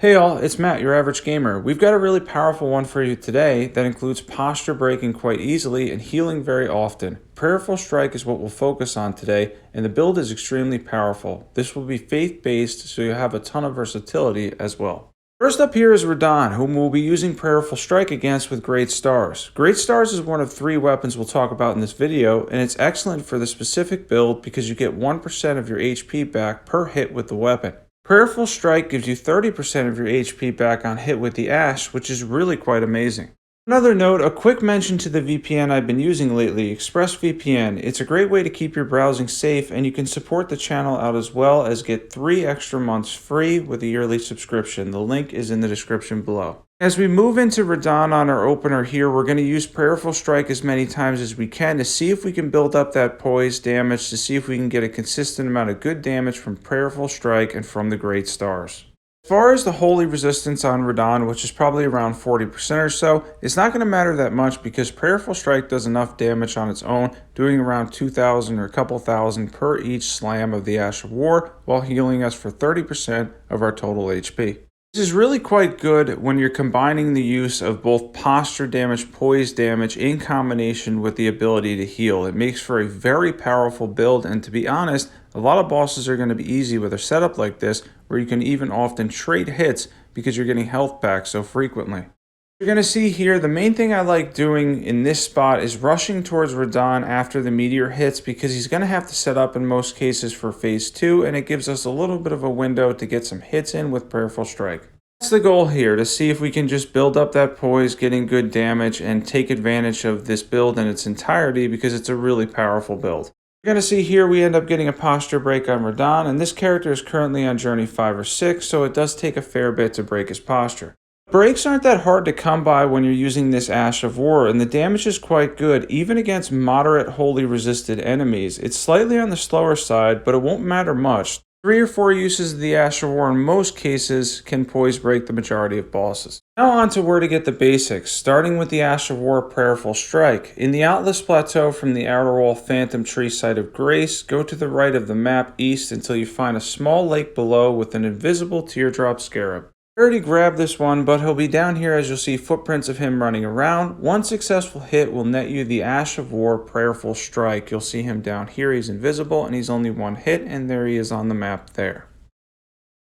Hey all, it's Matt, your average gamer. We've got a really powerful one for you today that includes posture breaking quite easily and healing very often. Prayerful Strike is what we'll focus on today, and the build is extremely powerful. This will be faith-based, so you have a ton of versatility as well. First up here is Radahn, whom we'll be using Prayerful Strike against with Great Stars. Great Stars is one of 3 weapons we'll talk about in this video, and it's excellent for the specific build because you get 1% of your HP back per hit with the weapon. Prayerful Strike gives you 30% of your HP back on hit with the Ash, which is really quite amazing. Another note, a quick mention to the VPN I've been using lately, ExpressVPN. It's a great way to keep your browsing safe, and you can support the channel out as well as get 3 extra months free with a yearly subscription. The link is in the description below. As we move into Radahn on our opener here, we're going to use Prayerful Strike as many times as we can to see if we can build up that poise damage, to see if we can get a consistent amount of good damage from Prayerful Strike and from the Great Stars. As far as the holy resistance on Radahn, which is probably around 40% or so, it's not going to matter that much because Prayerful Strike does enough damage on its own, doing around 2,000 or a couple thousand per each slam of the Ash of War, while healing us for 30% of our total HP. This is really quite good when you're combining the use of both posture damage, poise damage in combination with the ability to heal. It makes for a very powerful build, and to be honest, a lot of bosses are going to be easy with a setup like this, where you can even often trade hits because you're getting health back so frequently. You're going to see here, the main thing I like doing in this spot is rushing towards Radahn after the meteor hits because he's going to have to set up in most cases for phase 2, and it gives us a little bit of a window to get some hits in with Prayerful Strike. That's the goal here, to see if we can just build up that poise, getting good damage, and take advantage of this build in its entirety because it's a really powerful build. You're going to see here we end up getting a posture break on Radahn, and this character is currently on journey 5 or 6, so it does take a fair bit to break his posture. Breaks aren't that hard to come by when you're using this Ash of War, and the damage is quite good, even against moderate holy resisted enemies. It's slightly on the slower side, but it won't matter much. 3 or 4 uses of the Ash of War in most cases can poise break the majority of bosses. Now on to where to get the basics, starting with the Ash of War Prayerful Strike. In the Outless Plateau from the Outer Wall Phantom Tree Site of Grace, go to the right of the map east until you find a small lake below with an invisible teardrop scarab. I already grabbed this one, but he'll be down here as you'll see footprints of him running around. One successful hit will net you the Ash of War Prayerful Strike. You'll see him down here, he's invisible, and he's only 1 hit, and there he is on the map there.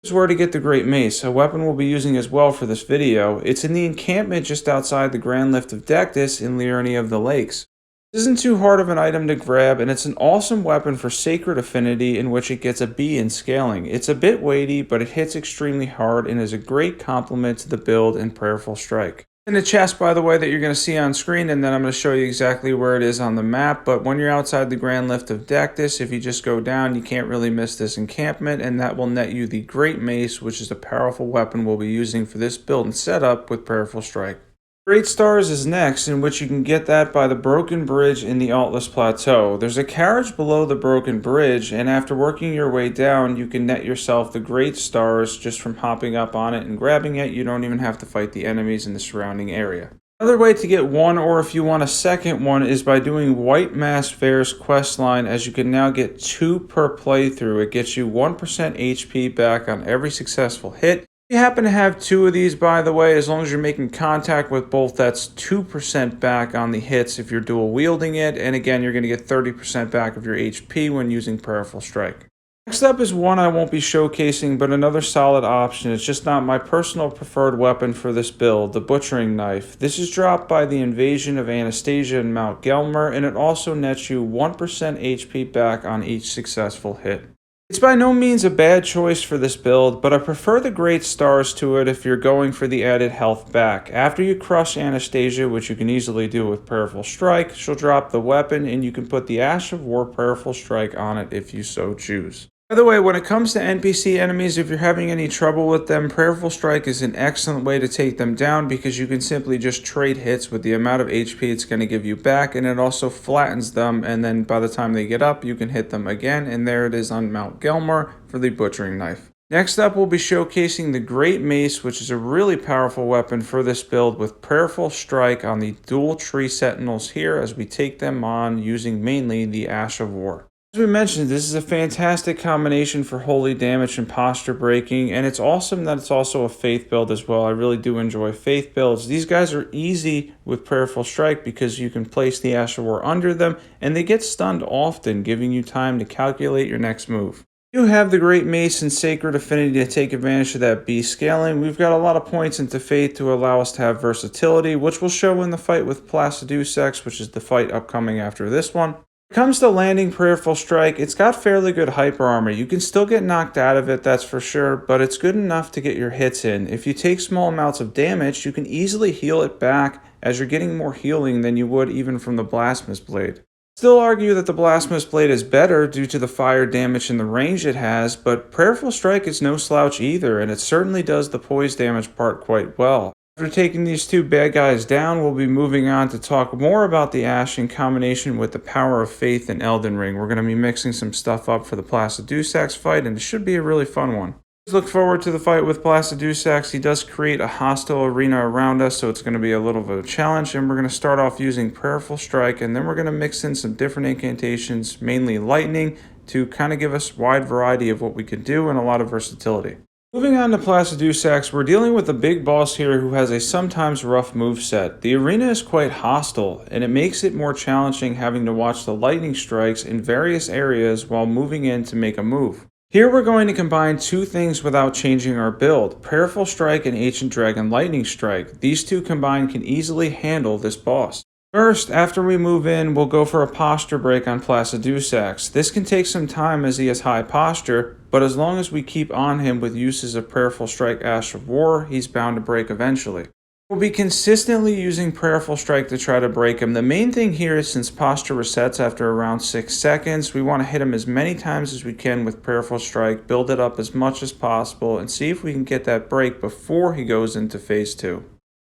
This is where to get the Great Mace, a weapon we'll be using as well for this video. It's in the encampment just outside the Grand Lift of Dectus in Liurnia of the Lakes. This isn't too hard of an item to grab, and it's an awesome weapon for Sacred Affinity in which it gets a B in scaling. It's a bit weighty, but it hits extremely hard and is a great complement to the build in Prayerful Strike. In the chest, by the way, that you're going to see on screen, and then I'm going to show you exactly where it is on the map, but when you're outside the Grand Lift of Dectus, if you just go down, you can't really miss this encampment, and that will net you the Great Mace, which is a powerful weapon we'll be using for this build and setup with Prayerful Strike. Great Stars is next, in which you can get that by the Broken Bridge in the Altless Plateau. There's a carriage below the Broken Bridge, and after working your way down, you can net yourself the Great Stars just from hopping up on it and grabbing it. You don't even have to fight the enemies in the surrounding area. Another way to get one, or if you want a second one, is by doing White Mask Fair's questline, as you can now get 2 per playthrough. It gets you 1% HP back on every successful hit. If you happen to have 2 of these, by the way, as long as you're making contact with both, that's 2% back on the hits if you're dual wielding it, and again, you're going to get 30% back of your HP when using Prayerful Strike. Next up is one I won't be showcasing, but another solid option. It's just not my personal preferred weapon for this build, the Butchering Knife. This is dropped by the Invasion of Anastasia in Mount Gelmir, and it also nets you 1% HP back on each successful hit. It's by no means a bad choice for this build, but I prefer the Great Stars to it if you're going for the added health back. After you crush Anastasia, which you can easily do with Prayerful Strike, she'll drop the weapon, and you can put the Ash of War Prayerful Strike on it if you so choose. By the way, when it comes to NPC enemies, if you're having any trouble with them, Prayerful Strike is an excellent way to take them down because you can simply just trade hits with the amount of HP it's going to give you back, and it also flattens them, and then by the time they get up, you can hit them again, and there it is on Mount Gelmir for the Butchering Knife. Next up, we'll be showcasing the Great Mace, which is a really powerful weapon for this build with Prayerful Strike on the dual tree Sentinels here as we take them on using mainly the Ash of War. As we mentioned, this is a fantastic combination for holy damage and posture breaking, and it's awesome that it's also a faith build as well. I really do enjoy faith builds. These guys are easy with Prayerful Strike because you can place the Ash of War under them, and they get stunned often, giving you time to calculate your next move. You have the great Mace and Sacred Affinity to take advantage of that B scaling. We've got a lot of points into Faith to allow us to have versatility, which we'll show in the fight with Placidusax, which is the fight upcoming after this one. When it comes to landing Prayerful Strike, it's got fairly good hyper armor. You can still get knocked out of it, that's for sure, but it's good enough to get your hits in. If you take small amounts of damage, you can easily heal it back as you're getting more healing than you would even from the Blasphemous Blade. Still argue that the Blasphemous Blade is better due to the fire damage and the range it has, but Prayerful Strike is no slouch either, and it certainly does the poise damage part quite well. After taking these two bad guys down, we'll be moving on to talk more about the Ash in combination with the power of faith in Elden Ring. We're going to be mixing some stuff up for the Placidusax fight, and it should be a really fun one. Look forward to the fight with Placidusax. He does create a hostile arena around us, so it's going to be a little bit of a challenge, and we're going to start off using Prayerful Strike, and then we're going to mix in some different incantations, mainly lightning, to kind of give us a wide variety of what we could do and a lot of versatility. Moving on to Placidusax, we're dealing with a big boss here who has a sometimes rough moveset. The arena is quite hostile, and it makes it more challenging having to watch the lightning strikes in various areas while moving in to make a move. Here we're going to combine two things without changing our build, Prayerful Strike and Ancient Dragon Lightning Strike. These two combined can easily handle this boss. First, after we move in, we'll go for a posture break on Placidusax. This can take some time as he has high posture, but as long as we keep on him with uses of Prayerful Strike Ash of War, he's bound to break eventually. We'll be consistently using Prayerful Strike to try to break him. The main thing here is since posture resets after around 6 seconds, we want to hit him as many times as we can with Prayerful Strike, build it up as much as possible, and see if we can get that break before he goes into phase 2.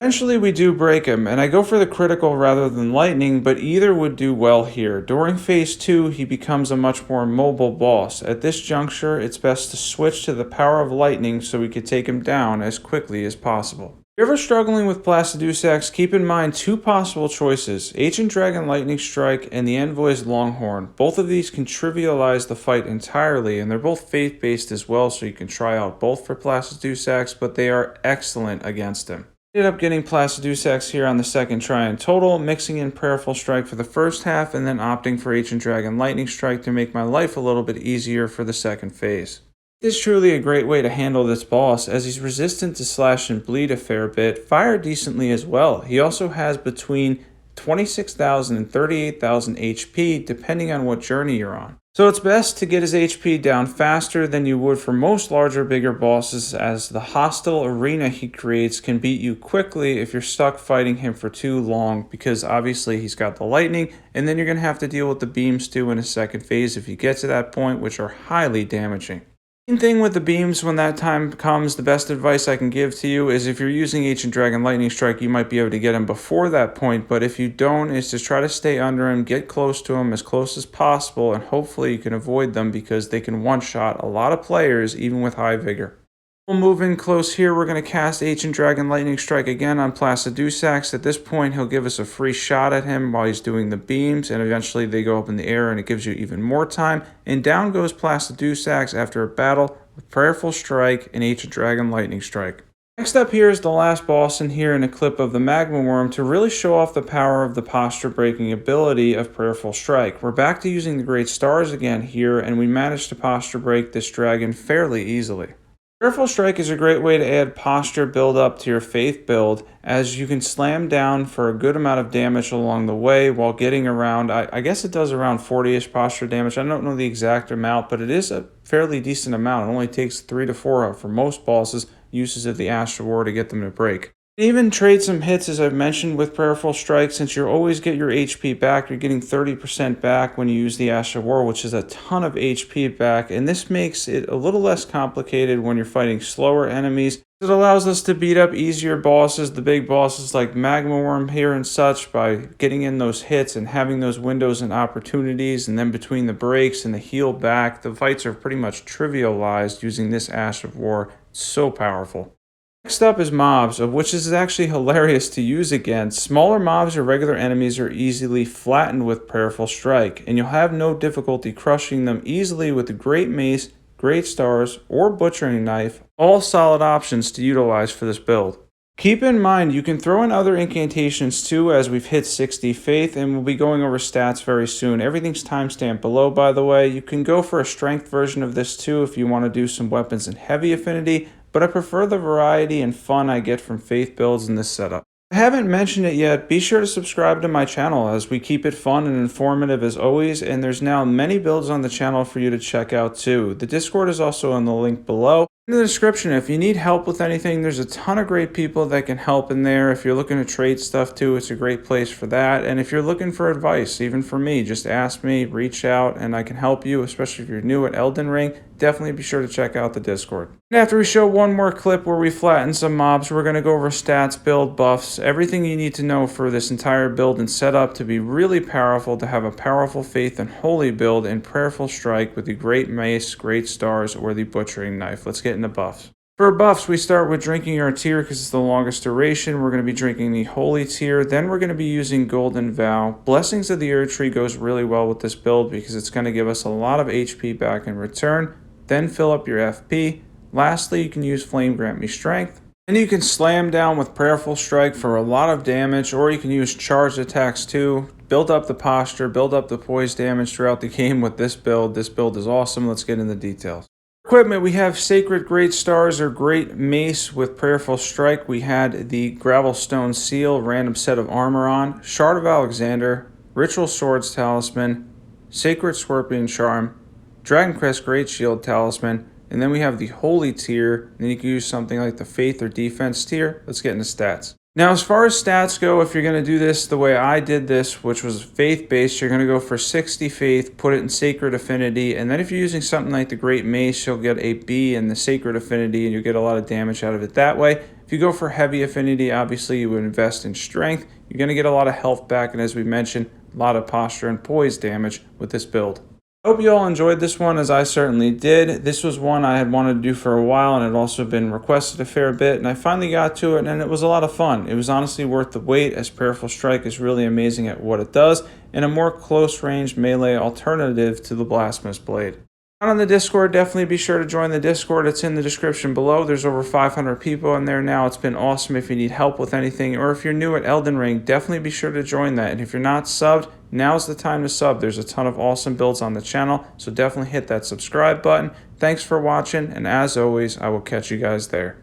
Eventually we do break him, and I go for the critical rather than lightning, but either would do well here. During phase 2, he becomes a much more mobile boss. At this juncture, it's best to switch to the power of lightning so we could take him down as quickly as possible. If you're ever struggling with Placidusax, keep in mind two possible choices, Ancient Dragon Lightning Strike and the Envoy's Longhorn. Both of these can trivialize the fight entirely, and they're both faith-based as well, so you can try out both for Placidusax, but they are excellent against him. Ended up getting Placidusax here on the second try in total, mixing in Prayerful Strike for the first half and then opting for Ancient Dragon Lightning Strike to make my life a little bit easier for the second phase. It is truly a great way to handle this boss as he's resistant to slash and bleed a fair bit, fire decently as well. He also has between 26,000 and 38,000 HP depending on what journey you're on. So it's best to get his HP down faster than you would for most larger, bigger bosses, as the hostile arena he creates can beat you quickly if you're stuck fighting him for too long, because obviously he's got the lightning, and then you're going to have to deal with the beams too in a second phase if you get to that point, which are highly damaging. Main thing with the beams when that time comes, the best advice I can give to you is if you're using Ancient Dragon Lightning Strike, you might be able to get him before that point, but if you don't, is just try to stay under him, get close to him as close as possible, and hopefully you can avoid them because they can one-shot a lot of players even with high vigor. We'll move in close here. We're going to cast Ancient Dragon Lightning Strike again on Placidusax. At this point, he'll give us a free shot at him while he's doing the beams, and eventually they go up in the air and it gives you even more time. And down goes Placidusax after a battle with Prayerful Strike and Ancient Dragon Lightning Strike. Next up here is the last boss in here in a clip of the Magma Worm to really show off the power of the posture breaking ability of Prayerful Strike. We're back to using the Great Stars again here, and we managed to posture break this dragon fairly easily. Prayerful Strike is a great way to add posture build up to your faith build, as you can slam down for a good amount of damage along the way while getting around, I guess it does around 40-ish posture damage. I don't know the exact amount, but it is a fairly decent amount. It only takes 3 to 4 for most bosses uses of the Ash of War to get them to break. Even trade some hits, as I've mentioned, with Prayerful Strike. Since you always get your HP back, you're getting 30% back when you use the Ash of War, which is a ton of HP back, and this makes it a little less complicated when you're fighting slower enemies. It allows us to beat up easier bosses, the big bosses like Magma Worm here and such, by getting in those hits and having those windows and opportunities, and then between the breaks and the heal back, the fights are pretty much trivialized using this Ash of War. It's so powerful. Next up is mobs, of which is actually hilarious to use against. Smaller mobs or regular enemies are easily flattened with Prayerful Strike, and you'll have no difficulty crushing them easily with the Great Mace, Great Stars, or Butchering Knife, all solid options to utilize for this build. Keep in mind, you can throw in other incantations too, as we've hit 60 faith, and we'll be going over stats very soon. Everything's timestamped below, by the way. You can go for a strength version of this too if you want to do some weapons in heavy affinity, but I prefer the variety and fun I get from faith builds in this setup. If I haven't mentioned it yet, be sure to subscribe to my channel as we keep it fun and informative as always, and there's now many builds on the channel for you to check out too. The Discord is also in the link below. In the description, if you need help with anything, there's a ton of great people that can help in there. If you're looking to trade stuff too, it's a great place for that. And if you're looking for advice, even for me, just ask me, reach out, and I can help you, especially if you're new at Elden Ring. Definitely be sure to check out the Discord. And after we show one more clip where we flatten some mobs, we're going to go over stats, build, buffs, everything you need to know for this entire build and setup to be really powerful, to have a powerful faith and holy build in Prayerful Strike with the Great Mace, Great Stars, or the Butchering Knife. Let's get into buffs. For buffs, we start with drinking our tier because it's the longest duration. We're going to be drinking the Holy tier. Then we're going to be using Golden Vow. Blessings of the Erdtree goes really well with this build because it's going to give us a lot of HP back in return. Then fill up your FP. Lastly, you can use Flame Grant Me Strength. And you can slam down with Prayerful Strike for a lot of damage, or you can use charged attacks too. Build up the posture, build up the poise damage throughout the game with this build. This build is awesome. Let's get into the details. Equipment, we have Sacred Great Stars or Great Mace with Prayerful Strike. We had the Gravelstone Seal, random set of armor on, Shard of Alexander, Ritual Swords Talisman, Sacred Scorpion Charm, Dragoncrest Greatshield Talisman, and then we have the Holy tier, and then you can use something like the Faith or Defense tier. Let's get into stats. Now, as far as stats go, if you're going to do this the way I did this, which was faith-based, you're going to go for 60 faith, put it in Sacred Affinity, and then if you're using something like the Great Mace, you'll get a B in the Sacred Affinity, and you'll get a lot of damage out of it that way. If you go for Heavy Affinity, obviously you would invest in Strength. You're going to get a lot of health back, and as we mentioned, a lot of posture and poise damage with this build. I hope you all enjoyed this one, as I certainly did. This was one I had wanted to do for a while, and it had also been requested a fair bit, and I finally got to it, and it was a lot of fun. It was honestly worth the wait, as Prayerful Strike is really amazing at what it does, and a more close-range melee alternative to the Blasphemous Blade. On the Discord, definitely be sure to join the Discord. It's in the description below. There's over 500 people in there now. It's been awesome. If you need help with anything, or if you're new at Elden Ring, definitely be sure to join that. And if you're not subbed, now's the time to sub. There's a ton of awesome builds on the channel, so definitely hit that subscribe button. Thanks for watching, and as always, I will catch you guys there.